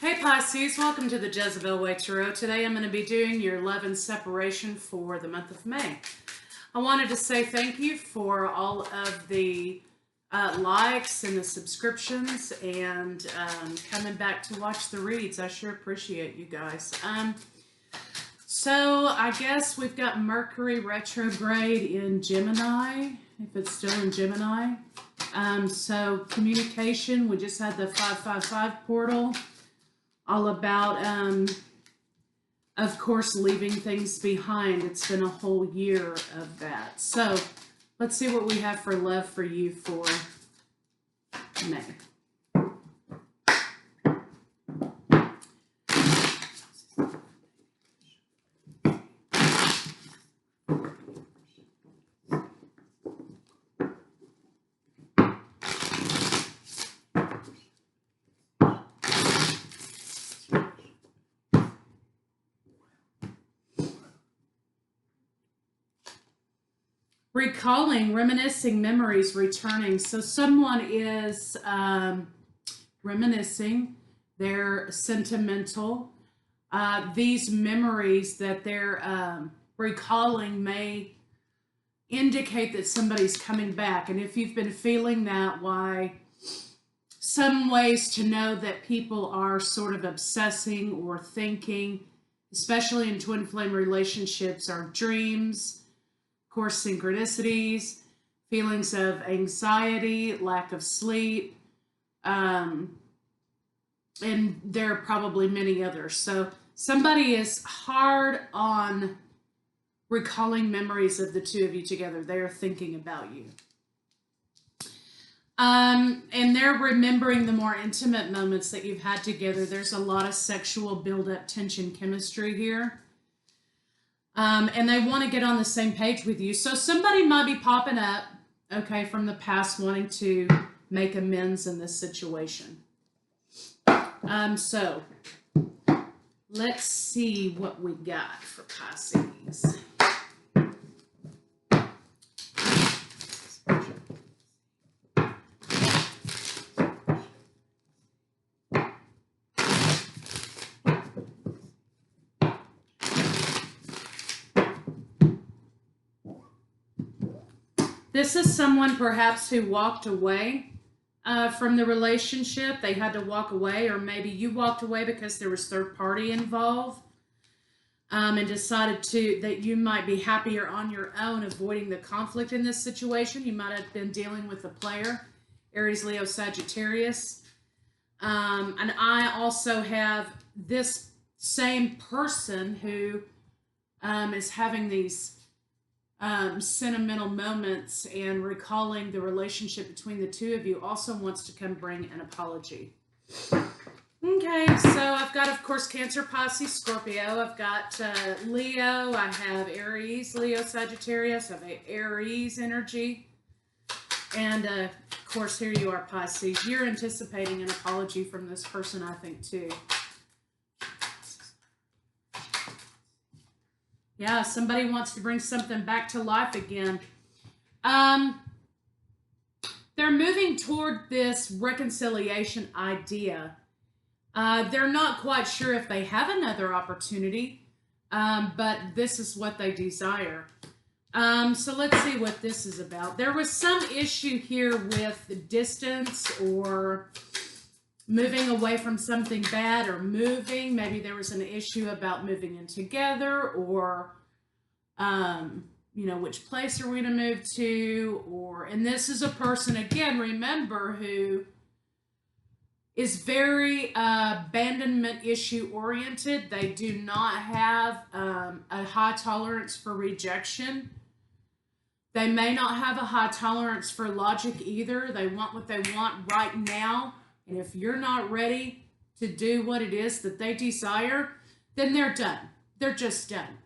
Hey Pisces, welcome to the Jezebel Way Tarot. Today I'm going to be doing your love and separation for the month of May. I wanted to say thank you for all of the likes and the subscriptions and coming back to watch the reads. I sure appreciate you guys. So I guess we've got Mercury retrograde in Gemini, if it's still in Gemini. So communication, we just had the 555 portal. All about, of course, leaving things behind. It's been a whole year of that. So let's see what we have for love for you for May. Recalling, reminiscing, memories returning. So someone is reminiscing, they're sentimental. These memories that they're recalling may indicate that somebody's coming back. And if you've been feeling that, why, some ways to know that people are sort of obsessing or thinking, especially in twin flame relationships, are dreams, course, synchronicities, feelings of anxiety, lack of sleep, and there are probably many others. So somebody is hard on recalling memories of the two of you together. They're thinking about you. And they're remembering the more intimate moments that you've had together. There's a lot of sexual build-up, tension, chemistry here. And they want to get on the same page with you. So somebody might be popping up, okay, from the past wanting to make amends in this situation. So let's see what we got for Pisces. This is someone perhaps who walked away from the relationship. They had to walk away, or maybe you walked away because there was third party involved, and decided that you might be happier on your own, avoiding the conflict in this situation. You might have been dealing with a player, Aries, Leo, Sagittarius. And I also have this same person who is having these sentimental moments and recalling the relationship between the two of you, also wants to come bring an apology. Okay, so I've got, of course, Cancer, Pisces, Scorpio. I've got Leo. I have Aries, Leo, Sagittarius. I have Aries energy. And, of course, here you are, Pisces. You're anticipating an apology from this person, I think, too. Yeah, somebody wants to bring something back to life again. They're moving toward this reconciliation idea. They're not quite sure if they have another opportunity, but this is what they desire. So let's see what this is about. There was some issue here with distance or moving away from something bad, or moving. Maybe there was an issue about moving in together, or, you know, which place are we going to move to? And this is a person, again, remember, who is very abandonment issue oriented. They do not have a high tolerance for rejection. They may not have a high tolerance for logic either. They want what they want right now. And if you're not ready to do what it is that they desire, then they're done. They're just done.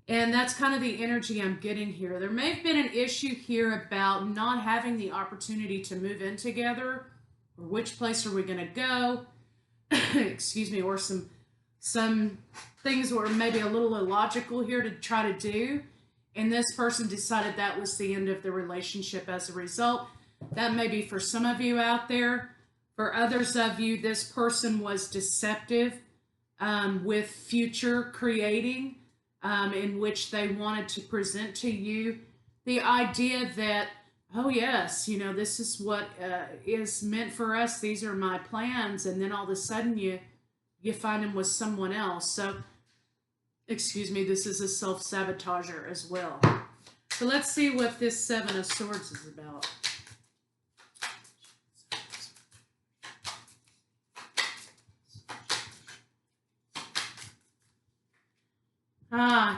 And that's kind of the energy I'm getting here. There may have been an issue here about not having the opportunity to move in together, or which place are we going to go, excuse me, or some things were maybe a little illogical here to try to do. And this person decided that was the end of the relationship as a result. That may be for some of you out there. For others of you, this person was deceptive with future creating, in which they wanted to present to you the idea that, oh yes, you know, this is what is meant for us. These are my plans. And then all of a sudden you find them with someone else. So, excuse me, this is a self-sabotager as well. So let's see what this Seven of Swords is about.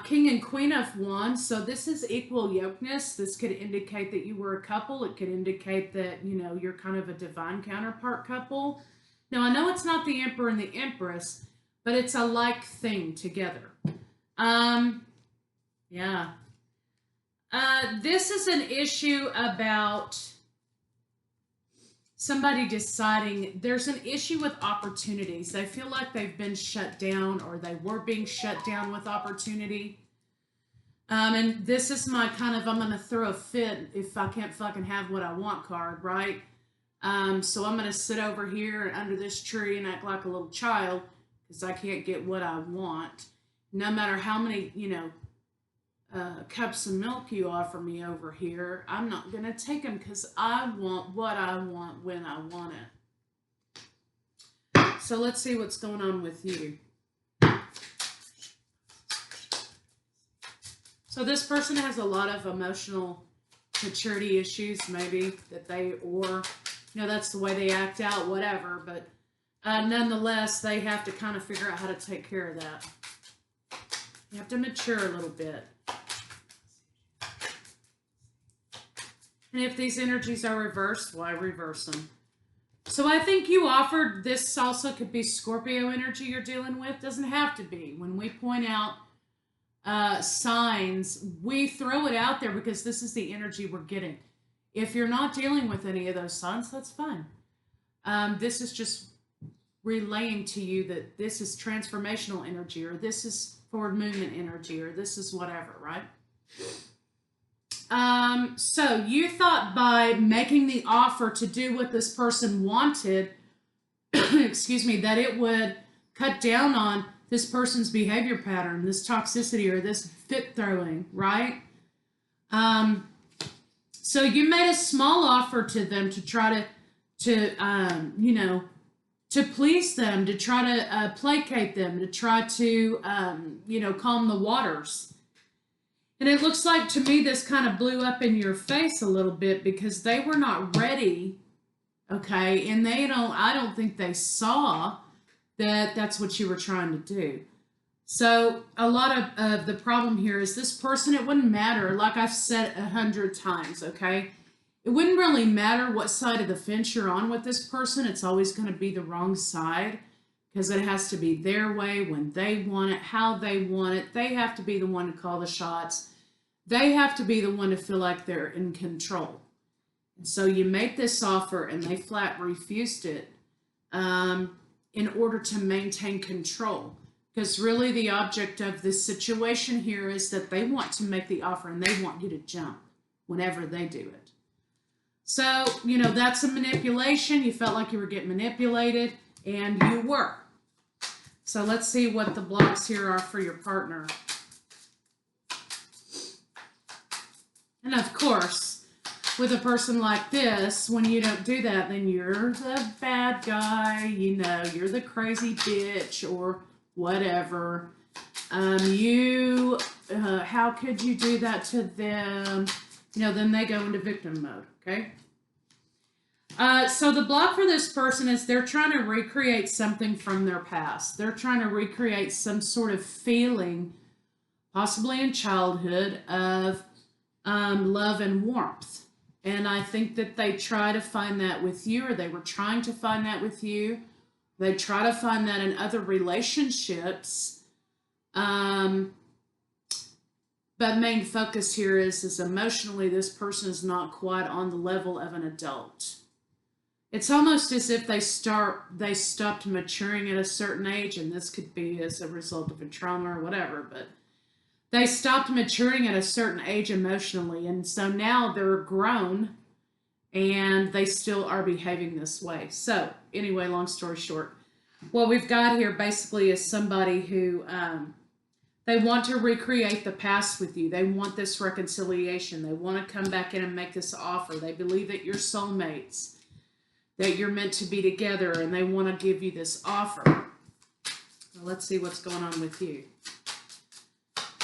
King and Queen of Wands. So this is equal yokeness. This could indicate that you were a couple. It could indicate that, you know, you're kind of a divine counterpart couple. Now, I know it's not the Emperor and the Empress, but it's a like thing together. Yeah. This is an issue about somebody deciding there's an issue with opportunities. They feel like they've been shut down, or they were being shut down with opportunity. And this is my kind of, I'm going to throw a fit if I can't fucking have what I want card, right? So I'm going to sit over here under this tree and act like a little child because I can't get what I want. No matter how many, you know, cups of milk you offer me over here, I'm not going to take them because I want what I want when I want it. So let's see what's going on with you. So this person has a lot of emotional maturity issues, maybe, that they, or, you know, that's the way they act out, whatever, but nonetheless, they have to kind of figure out how to take care of that. You have to mature a little bit. And if these energies are reversed, why reverse them? So I think you offered, this also could be Scorpio energy you're dealing with. Doesn't have to be. When we point out signs, we throw it out there because this is the energy we're getting. If you're not dealing with any of those signs, that's fine. This is just relaying to you that this is transformational energy, or this is forward movement energy, or this is whatever, right? So you thought by making the offer to do what this person wanted, excuse me, that it would cut down on this person's behavior pattern, this toxicity, or this fit throwing, right? So you made a small offer to them to try to you know, to please them, to try to placate them, to try to, you know, calm the waters. And it looks like to me this kind of blew up in your face a little bit because they were not ready, okay? And I don't think they saw that that's what you were trying to do. So a lot of the problem here is this person, it wouldn't matter, like I've said 100 times, okay? It wouldn't really matter what side of the fence you're on with this person. It's always going to be the wrong side because it has to be their way, when they want it, how they want it. They have to be the one to call the shots. They have to be the one to feel like they're in control. And so you make this offer and they flat refused it in order to maintain control. Because really the object of this situation here is that they want to make the offer and they want you to jump whenever they do it. So, you know, that's a manipulation. You felt like you were getting manipulated, and you were. So let's see what the blocks here are for your partner. And of course, with a person like this, when you don't do that, then you're the bad guy, you know, you're the crazy bitch or whatever. How could you do that to them? You know, then they go into victim mode, okay? So the block for this person is they're trying to recreate something from their past. They're trying to recreate some sort of feeling, possibly in childhood, of love and warmth. And I think that they try to find that with you, or they were trying to find that with you. They try to find that in other relationships. But main focus here is emotionally, this person is not quite on the level of an adult. It's almost as if they stopped maturing at a certain age, and this could be as a result of a trauma or whatever, but they stopped maturing at a certain age emotionally, and so now they're grown, and they still are behaving this way. So anyway, long story short, what we've got here basically is somebody who they want to recreate the past with you. They want this reconciliation. They want to come back in and make this offer. They believe that you're soulmates, that you're meant to be together, and they want to give you this offer. Well, let's see what's going on with you.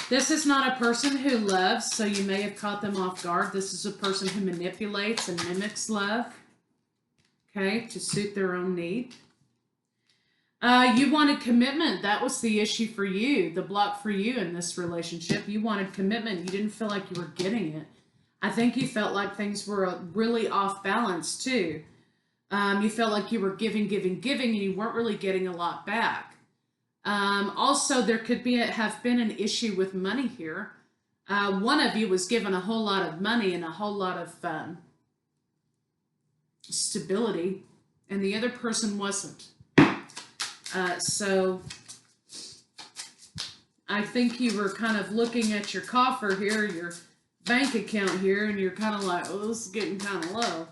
This is not a person who loves, so you may have caught them off guard. This is a person who manipulates and mimics love, okay, to suit their own need. You wanted commitment. That was the issue for you, the block for you in this relationship. You wanted commitment. You didn't feel like you were getting it. I think you felt like things were really off balance too. You felt like you were giving, and you weren't really getting a lot back. Also, there could have been an issue with money here. One of you was given a whole lot of money and a whole lot of stability, and the other person wasn't. So I think you were kind of looking at your coffer here, your bank account here, and you're kind of like, oh, this is getting kind of low.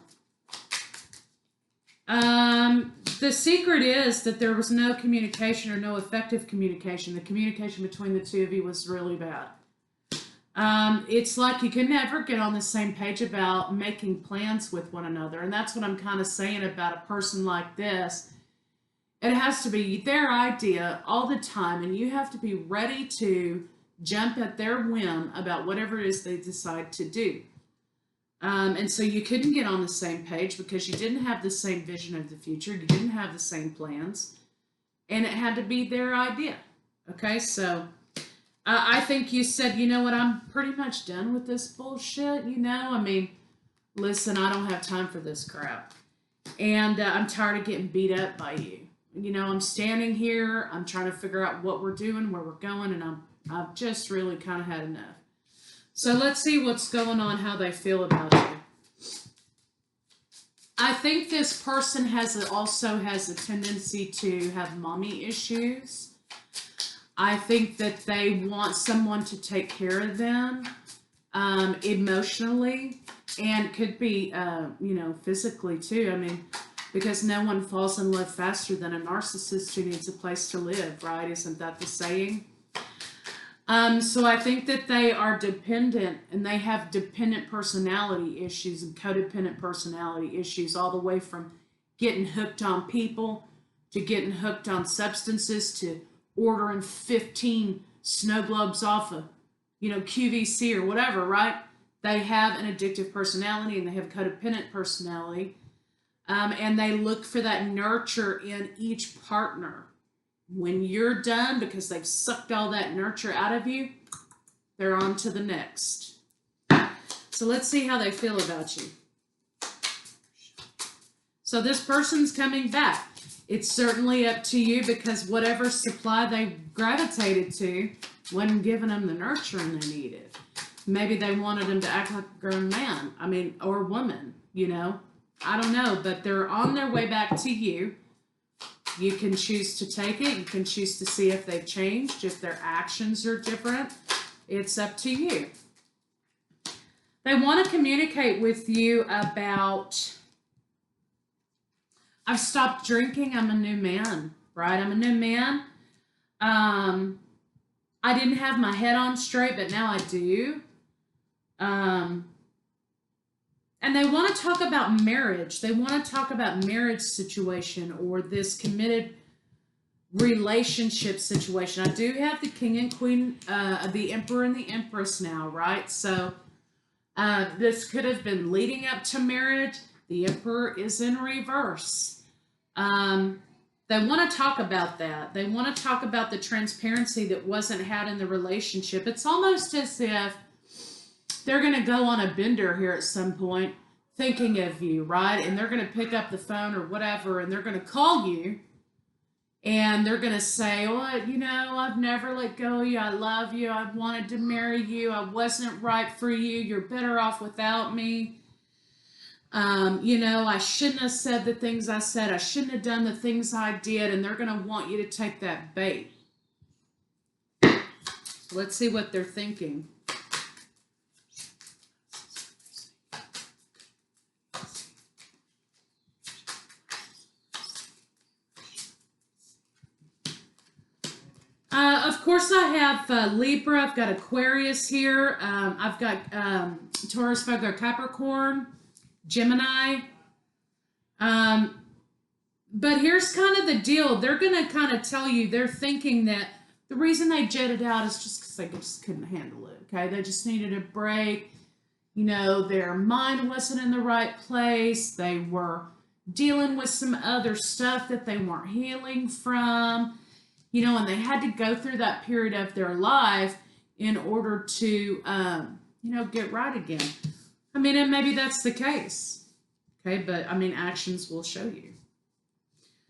The secret is that there was no communication or no effective communication. The communication between the two of you was really bad. It's like you can never get on the same page about making plans with one another. And that's what I'm kind of saying about a person like this. It has to be their idea all the time, and you have to be ready to jump at their whim about whatever it is they decide to do. And so you couldn't get on the same page because you didn't have the same vision of the future. You didn't have the same plans, and it had to be their idea. Okay, so I think you said, you know what, I'm pretty much done with this bullshit. I mean, listen, I don't have time for this crap. And I'm tired of getting beat up by you. I'm standing here, I'm trying to figure out what we're doing, where we're going, and I've just really kind of had enough. So let's see what's going on, how they feel about you. I think this person also has a tendency to have mommy issues. I think that they want someone to take care of them emotionally, and could be, physically too. I mean, because no one falls in love faster than a narcissist who needs a place to live, right? Isn't that the saying? So I think that they are dependent, and they have dependent personality issues and codependent personality issues, all the way from getting hooked on people to getting hooked on substances to ordering 15 snow globes off of, QVC or whatever, right? They have an addictive personality, and they have a codependent personality. And they look for that nurture in each partner. When you're done, because they've sucked all that nurture out of you, they're on to the next. So let's see how they feel about you. So this person's coming back. It's certainly up to you, because whatever supply they gravitated to wasn't giving them the nurturing they needed. Maybe they wanted them to act like a grown man, or woman, I don't know, but they're on their way back to you. You can choose to take it. You can choose to see if they've changed, if their actions are different. It's up to you. They want to communicate with you about, I've stopped drinking. I'm a new man, right? I'm a new man. I didn't have my head on straight, but now I do. And they want to talk about marriage. They want to talk about marriage situation, or this committed relationship situation. I do have the King and Queen, the Emperor and the Empress now, right? So this could have been leading up to marriage. The Emperor is in reverse. They want to talk about that. They want to talk about the transparency that wasn't had in the relationship. It's almost as if they're going to go on a bender here at some point, thinking of you, right? And they're going to pick up the phone or whatever, and they're going to call you, and they're going to say, well, I've never let go of you. I love you. I wanted to marry you. I wasn't right for you. You're better off without me. I shouldn't have said the things I said. I shouldn't have done the things I did. And they're going to want you to take that bait. Let's see what they're thinking. Of course, I have Libra. I've got Aquarius here. I've got Taurus, Virgo, Capricorn, Gemini. But here's kind of the deal. They're going to kind of tell you, they're thinking that the reason they jetted out is just because they just couldn't handle it, okay? They just needed a break. You know, their mind wasn't in the right place. They were dealing with some other stuff that they weren't healing from. You know, and they had to go through that period of their life in order to, you know, get right again. I mean, and maybe that's the case, okay? But, I mean, actions will show you.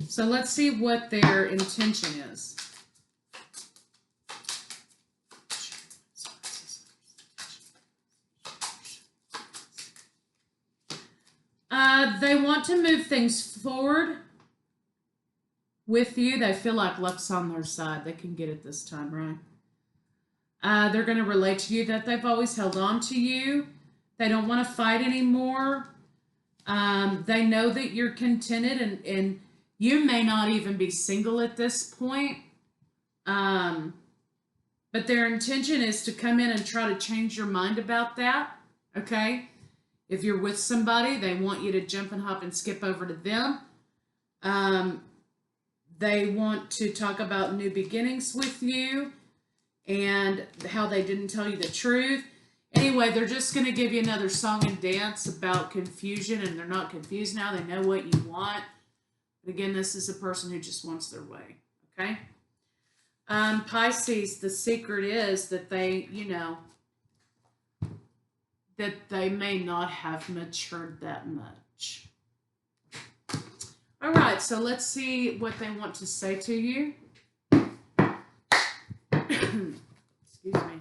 So let's see what their intention is. They want to move things forward with you. They feel like luck's on their side. They can get it this time, right? They're going to relate to you that they've always held on to you. They don't want to fight anymore. They know that you're contented, and you may not even be single at this point. But their intention is to come in and try to change your mind about that, okay? If you're with somebody, they want you to jump and hop and skip over to them. They want to talk about new beginnings with you and how they didn't tell you the truth. Anyway, they're just going to give you another song and dance about confusion, and they're not confused now. They know what you want. But again, this is a person who just wants their way, okay? Pisces, the secret is that they, you know, that they may not have matured that much. All right, so let's see what they want to say to you. Excuse me.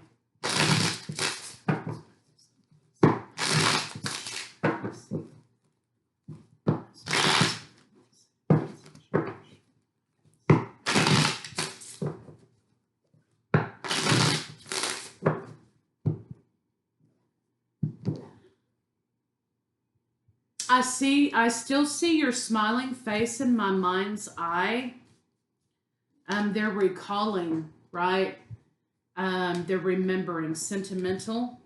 I still see your smiling face in my mind's eye. They're recalling, right? They're remembering, sentimental.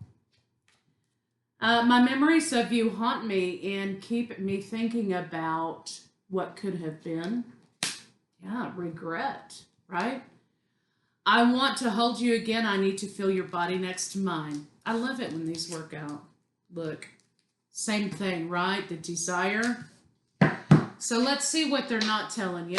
My memories of you haunt me and keep me thinking about what could have been. Yeah, regret, right? I want to hold you again. I need to feel your body next to mine. I love it when these work out. Look. Same thing, right? The desire. So let's see what they're not telling you.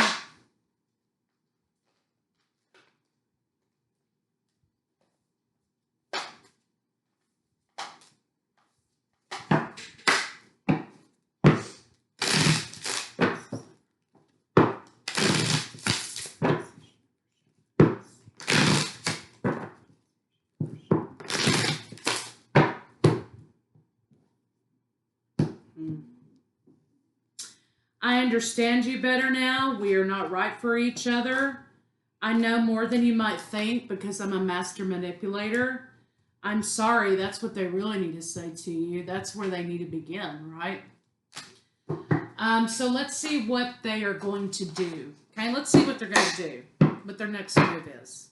I understand you better now. We are not right for each other. I know more than you might think because I'm a master manipulator. I'm sorry. That's what they really need to say to you. That's where they need to begin, right? So let's see what they are going to do. Okay, let's see what they're going to do. What their next move is.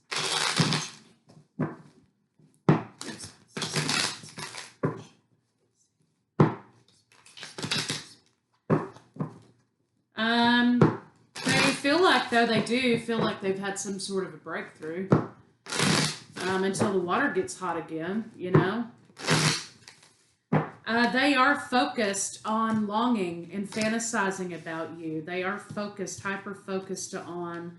They feel like, though, they do feel like they've had some sort of a breakthrough until the water gets hot again, you know. They are focused on longing and fantasizing about you. They are focused, hyper-focused on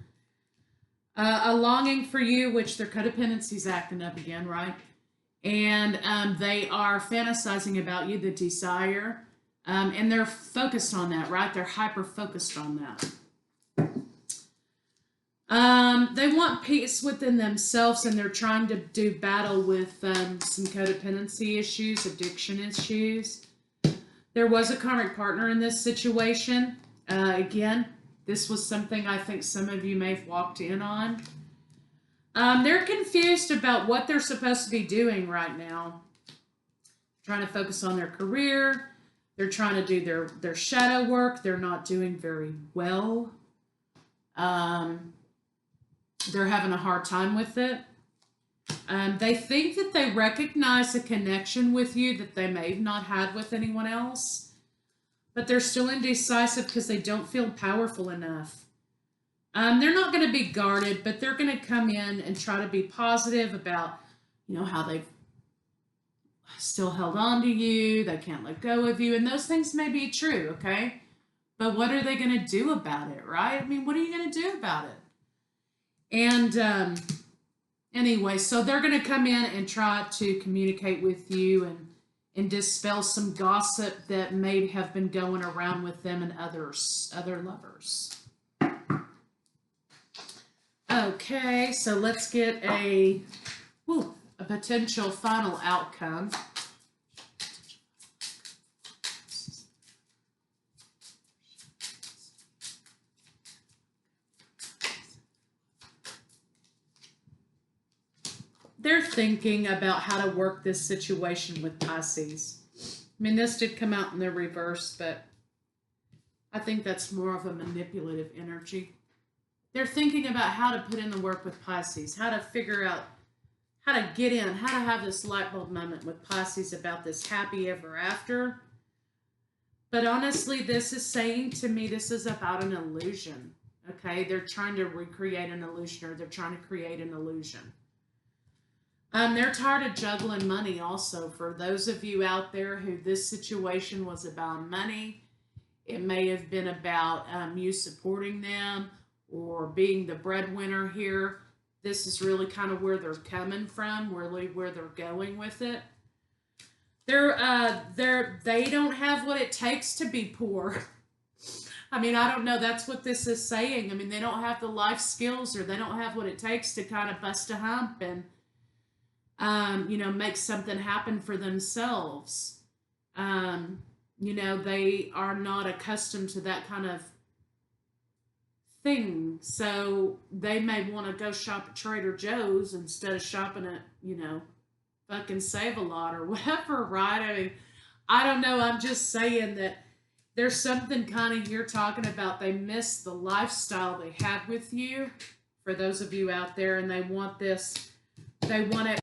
a longing for you, which their codependency is acting up again, right? And they are fantasizing about you, the desire. And they're focused on that, right? They're hyper-focused on that. They want peace within themselves, and they're trying to do battle with some codependency issues, addiction issues. There was a karmic partner in this situation. Again, this was something I think some of you may have walked in on. They're confused about what they're supposed to be doing right now. Trying to focus on their career. They're trying to do their shadow work. They're not doing very well. They're having a hard time with it. They think that they recognize a connection with you that they may have not had with anyone else, but they're still indecisive because they don't feel powerful enough. They're not going to be guarded, but they're going to come in and try to be positive about, how they've still held on to you. They can't let go of you, and those things may be true, okay? But what are they going to do about it, right? I mean, what are you going to do about it? And anyway, so they're going to come in and try to communicate with you and dispel some gossip that may have been going around with them and other lovers. Okay, so let's get a potential final outcome. They're thinking about how to work this situation with Pisces. I mean, this did come out in the reverse, but I think that's more of a manipulative energy. They're thinking about how to put in the work with Pisces, how to figure out how to get in, how to have this light bulb moment with Pisces about this happy ever after. But honestly, this is saying to me, this is about an illusion. Okay, they're trying to recreate an illusion, or they're trying to create an illusion. They're tired of juggling money also. For those of you out there who this situation was about money, it may have been about you supporting them or being the breadwinner here. This is really kind of where they're coming from, really where they're going with it. They don't have what it takes to be poor. I mean, I don't know. That's what this is saying. I mean, they don't have the life skills, or they don't have what it takes to kind of bust a hump and make something happen for themselves. They are not accustomed to that kind of thing. So they may want to go shop at Trader Joe's instead of shopping at, fucking Save-A-Lot or whatever, right? I mean, I don't know. I'm just saying that there's something kind of here talking about they miss the lifestyle they had with you, for those of you out there, and they want this, they want it.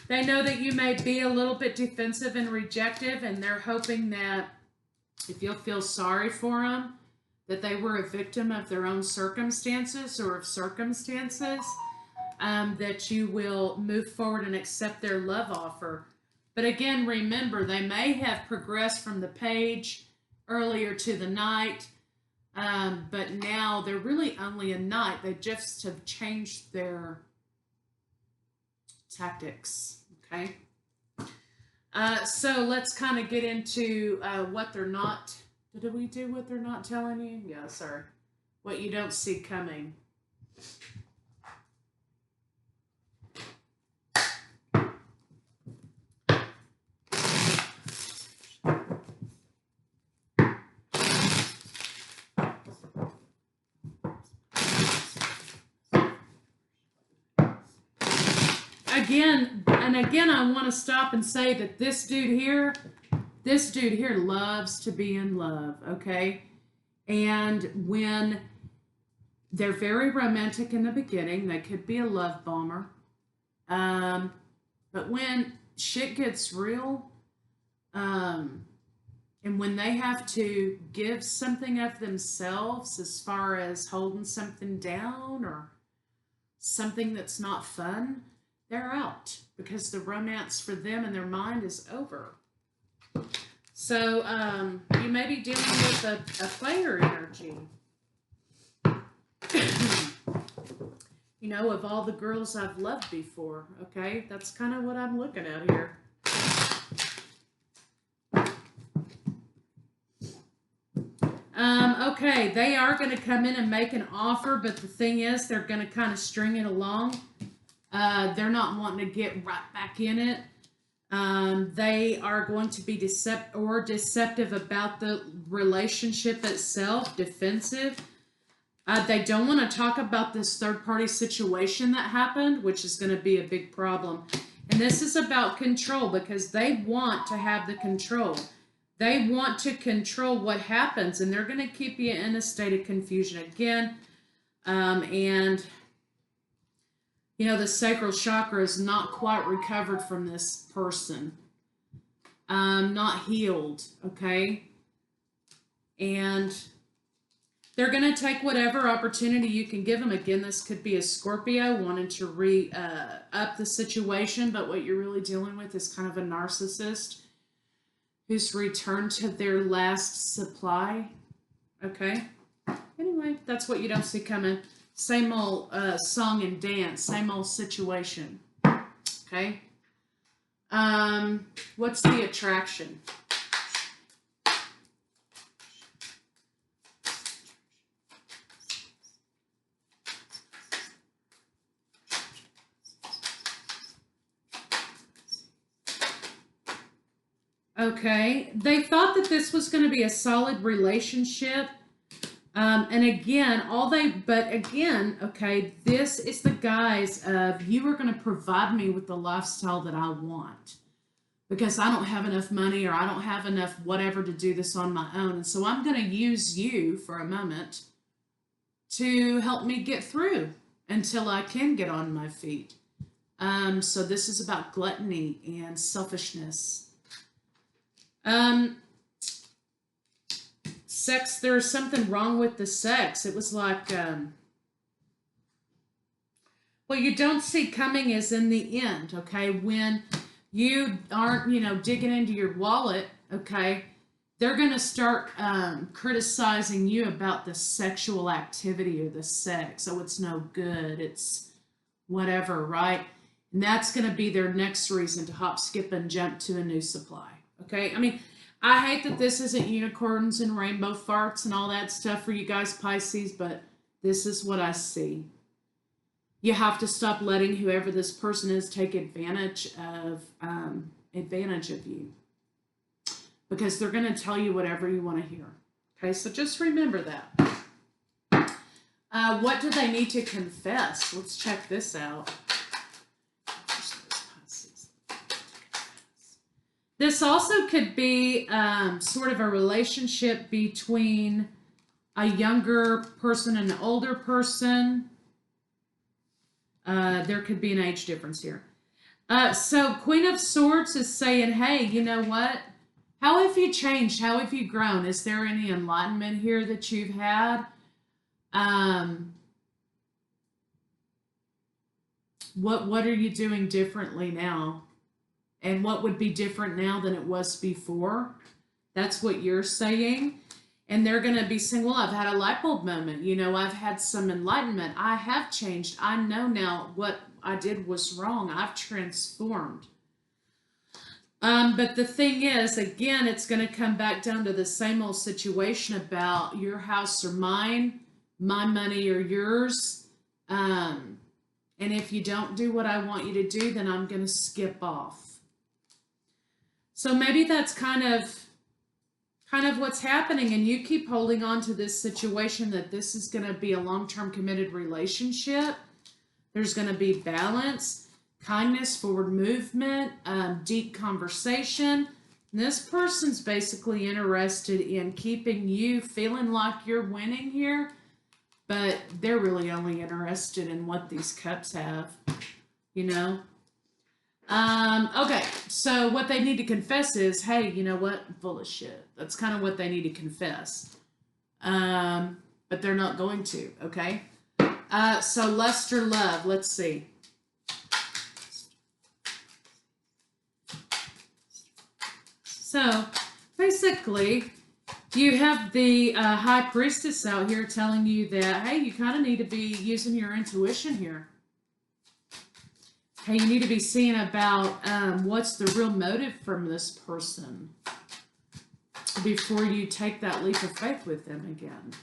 They know that you may be a little bit defensive and rejective, and they're hoping that if you'll feel sorry for them, that they were a victim of their own circumstances or of circumstances, that you will move forward and accept their love offer. But again, remember, they may have progressed from the page earlier to the knight, but now they're really only a knight. They just have changed their tactics, okay? So let's kind of get into what they're not. Did we do what they're not telling you? Yeah, sorry. What you don't see coming. Again, I want to stop and say that this dude here loves to be in love, okay? And when they're very romantic in the beginning, they could be a love bomber. But when shit gets real, and when they have to give something of themselves as far as holding something down or something that's not fun, they're out, because the romance for them in their mind is over. So you may be dealing with a player energy. Of all the girls I've loved before, okay? That's kind of what I'm looking at here. Okay, they are going to come in and make an offer, but the thing is, they're going to kind of string it along. They're not wanting to get right back in it. They are going to be deceptive about the relationship itself, defensive. They don't want to talk about this third-party situation that happened, which is going to be a big problem. And this is about control, because they want to have the control. They want to control what happens, and they're going to keep you in a state of confusion again. And You know, the sacral chakra is not quite recovered from this person. Not healed, okay? And they're going to take whatever opportunity you can give them. Again, this could be a Scorpio wanting to up the situation, but what you're really dealing with is kind of a narcissist who's returned to their last supply, okay? Anyway, that's what you don't see coming. Same old song and dance, same old situation, okay? What's the attraction? Okay, they thought that this was going to be a solid relationship. And again, okay, this is the guise of you are going to provide me with the lifestyle that I want because I don't have enough money or I don't have enough whatever to do this on my own. And so I'm going to use you for a moment to help me get through until I can get on my feet. So this is about gluttony and selfishness. Sex, there's something wrong with the sex. It was like, what you don't see coming is in the end, okay? When you aren't, digging into your wallet, okay, they're going to start criticizing you about the sexual activity or the sex. Oh, it's no good. It's whatever, right? And that's going to be their next reason to hop, skip, and jump to a new supply, okay? I mean, I hate that this isn't unicorns and rainbow farts and all that stuff for you guys, Pisces, but this is what I see. You have to stop letting whoever this person is take advantage of you. Because they're going to tell you whatever you want to hear. Okay, so just remember that. What do they need to confess? Let's check this out. This also could be sort of a relationship between a younger person and an older person. There could be an age difference here. So Queen of Swords is saying, hey, you know what? How have you changed? How have you grown? Is there any enlightenment here that you've had? What are you doing differently now? And what would be different now than it was before? That's what you're saying. And they're going to be saying, well, I've had a light bulb moment. I've had some enlightenment. I have changed. I know now what I did was wrong. I've transformed. But the thing is, again, it's going to come back down to the same old situation about your house or mine, my money or yours. And if you don't do what I want you to do, then I'm going to skip off. So maybe that's kind of what's happening, and you keep holding on to this situation that this is going to be a long-term committed relationship. There's going to be balance, kindness, forward movement, deep conversation. And this person's basically interested in keeping you feeling like you're winning here, but they're really only interested in what these cups have, Okay, so what they need to confess is, hey, you know what? Full of shit. That's kind of what they need to confess. But they're not going to, okay? So lust or love, let's see. So basically, you have the High Priestess out here telling you that, hey, you kind of need to be using your intuition here. Hey, you need to be seeing about what's the real motive from this person before you take that leap of faith with them again.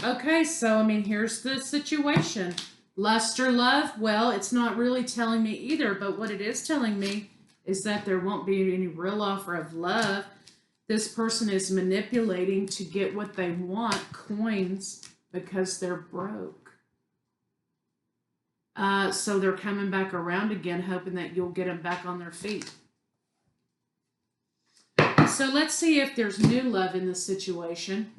Okay, so, here's the situation. Lust or love? Well, it's not really telling me either, but what it is telling me is that there won't be any real offer of love. This person is manipulating to get what they want, coins, because they're broke. So they're coming back around again, hoping that you'll get them back on their feet. So let's see if there's new love in this situation.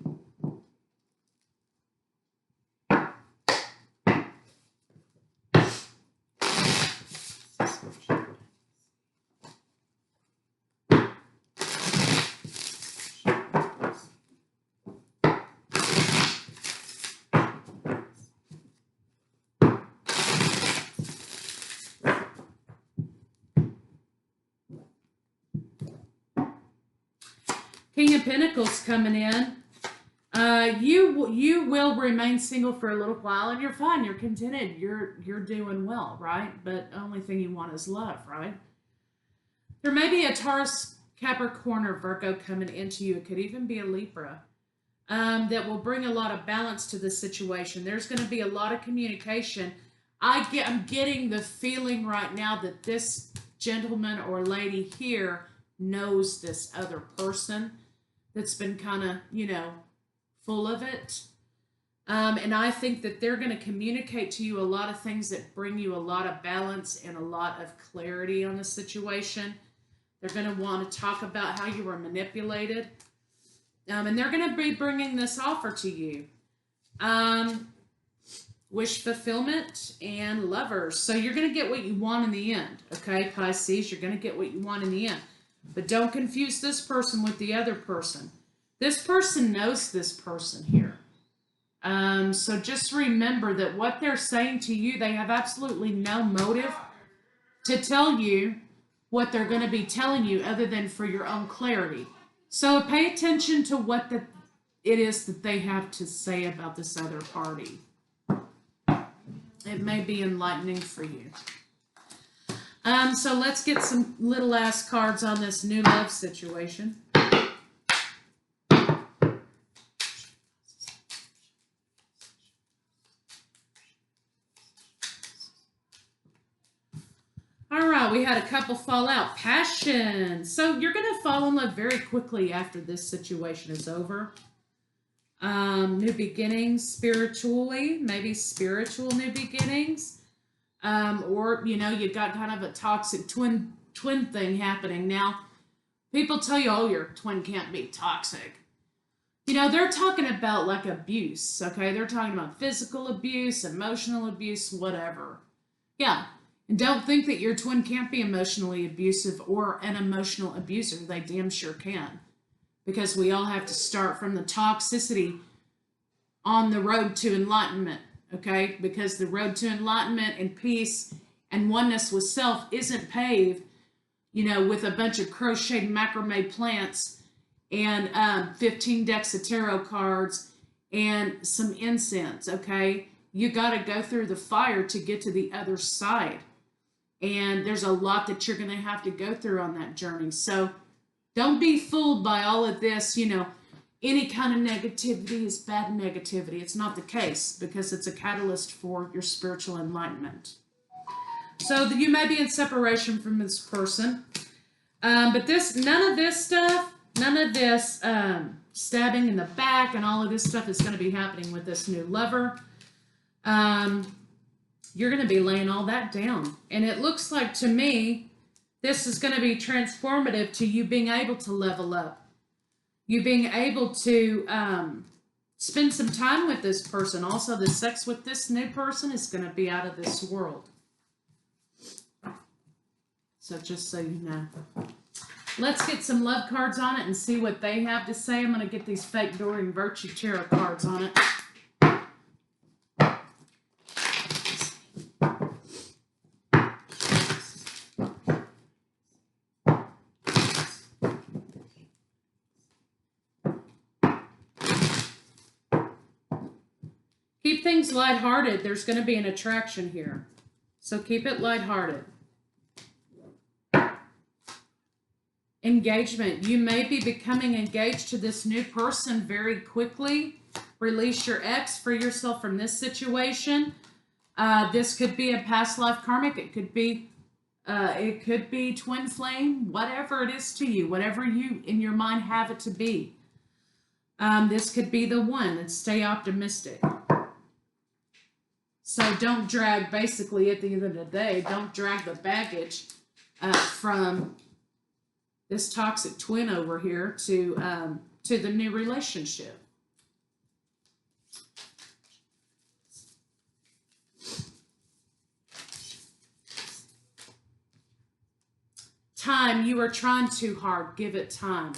King of Pentacles coming in. You will remain single for a little while, and you're fine. You're contented. You're doing well, right? But the only thing you want is love, right? There may be a Taurus, Capricorn, or Virgo coming into you. It could even be a Libra. That will bring a lot of balance to the situation. There's going to be a lot of communication. I'm getting the feeling right now that this gentleman or lady here knows this other person that's been kind of, full of it. And I think that they're going to communicate to you a lot of things that bring you a lot of balance and a lot of clarity on the situation. They're going to want to talk about how you were manipulated. And they're going to be bringing this offer to you. Wish fulfillment and lovers. So you're going to get what you want in the end. Okay, Pisces, you're going to get what you want in the end. But don't confuse this person with the other person. This person knows this person here. So just remember that what they're saying to you, they have absolutely no motive to tell you what they're going to be telling you other than for your own clarity. So pay attention to what it is that they have to say about this other party. It may be enlightening for you. So let's get some little ass cards on this new love situation. All right, we had a couple fall out. Passion. So you're going to fall in love very quickly after this situation is over. New beginnings spiritually, maybe spiritual new beginnings. Or, you got kind of a toxic twin thing happening. Now, people tell you, oh, your twin can't be toxic. They're talking about like abuse, okay? They're talking about physical abuse, emotional abuse, whatever. Yeah. And don't think that your twin can't be emotionally abusive or an emotional abuser. They damn sure can. Because we all have to start from the toxicity on the road to enlightenment, okay? Because the road to enlightenment and peace and oneness with self isn't paved, with a bunch of crocheted macrame plants and 15 decks of tarot cards and some incense, okay? You got to go through the fire to get to the other side. And there's a lot that you're going to have to go through on that journey. So don't be fooled by all of this, any kind of negativity is bad negativity. It's not the case because it's a catalyst for your spiritual enlightenment. So you may be in separation from this person. But none of this stuff, none of this stabbing in the back and all of this stuff is going to be happening with this new lover. You're going to be laying all that down. And it looks like to me, this is going to be transformative to you being able to level up. You being able to spend some time with this person. Also, the sex with this new person is going to be out of this world. So just so you know. Let's get some love cards on it and see what they have to say. I'm going to get these fake Doreen Virtue tarot cards on it. Keep things lighthearted. There's going to be an attraction here. So keep it lighthearted. Engagement. You may be becoming engaged to this new person very quickly. Release your ex. Free yourself from this situation. This could be a past life karmic. It could be twin flame. Whatever it is to you. Whatever you in your mind have it to be. This could be the one. And stay optimistic. So don't drag, basically, at the end of the day, don't drag the baggage from this toxic twin over here to the new relationship. Time, you are trying too hard. Give it time.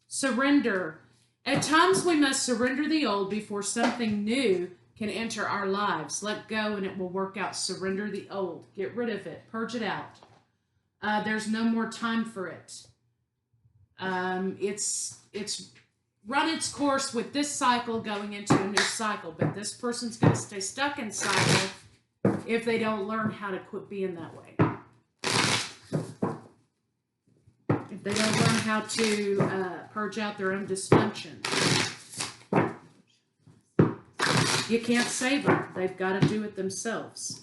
Surrender. At times we must surrender the old before something new can enter our lives. Let go and it will work out. Surrender the old. Get rid of it. Purge it out. There's no more time for it. It's run its course with this cycle going into a new cycle, but this person's going to stay stuck in cycle if they don't learn how to quit being that way. If they don't learn how to purge out their own dysfunction. You can't save them. They've got to do it themselves.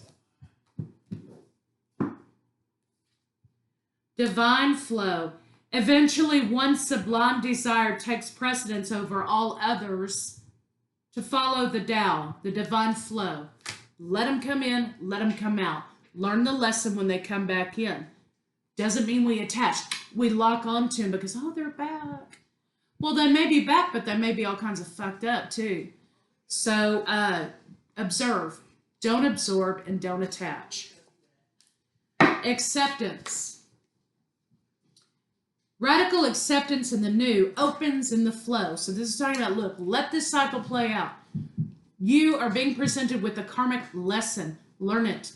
Divine flow. Eventually, one sublime desire takes precedence over all others to follow the Tao, the divine flow. Let them come in, let them come out. Learn the lesson when they come back in. Doesn't mean we attach. We lock onto them because, oh, they're back. Well, they may be back, but they may be all kinds of fucked up too. So observe. Don't absorb and don't attach. Acceptance. Radical acceptance in the new opens in the flow. So this is talking about, look, let this cycle play out. You are being presented with a karmic lesson. Learn it.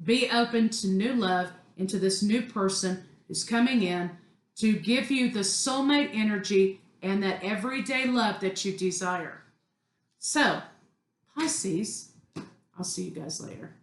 Be open to new love, into this new person who's coming in to give you the soulmate energy and that everyday love that you desire. So, Pisces, I'll see you guys later.